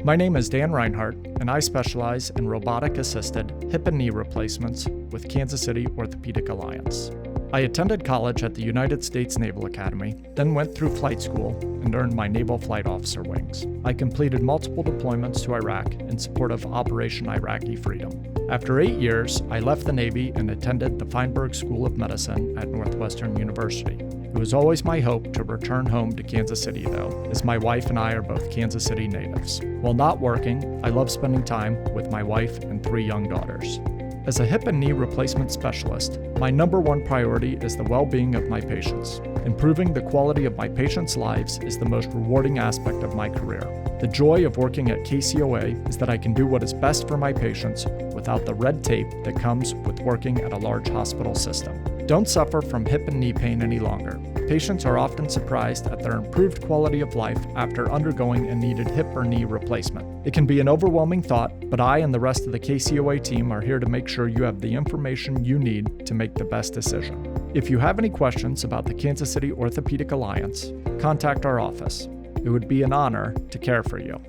My name is Dan Reinhardt, and I specialize in robotic-assisted hip and knee replacements with Kansas City Orthopedic Alliance. I attended college at the United States Naval Academy, then went through flight school and earned my Naval Flight Officer wings. I completed multiple deployments to Iraq in support of Operation Iraqi Freedom. After 8 years, I left the Navy and attended the Feinberg School of Medicine at Northwestern University. It was always my hope to return home to Kansas City, though, as my wife and I are both Kansas City natives. While not working, I love spending time with my wife and 3 young daughters. As a hip and knee replacement specialist, my number one priority is the well-being of my patients. Improving the quality of my patients' lives is the most rewarding aspect of my career. The joy of working at KCOA is that I can do what is best for my patients without the red tape that comes with working at a large hospital system. Don't suffer from hip and knee pain any longer. Patients are often surprised at their improved quality of life after undergoing a needed hip or knee replacement. It can be an overwhelming thought, but I and the rest of the KCOA team are here to make sure you have the information you need to make the best decision. If you have any questions about the Kansas City Orthopedic Alliance, contact our office. It would be an honor to care for you.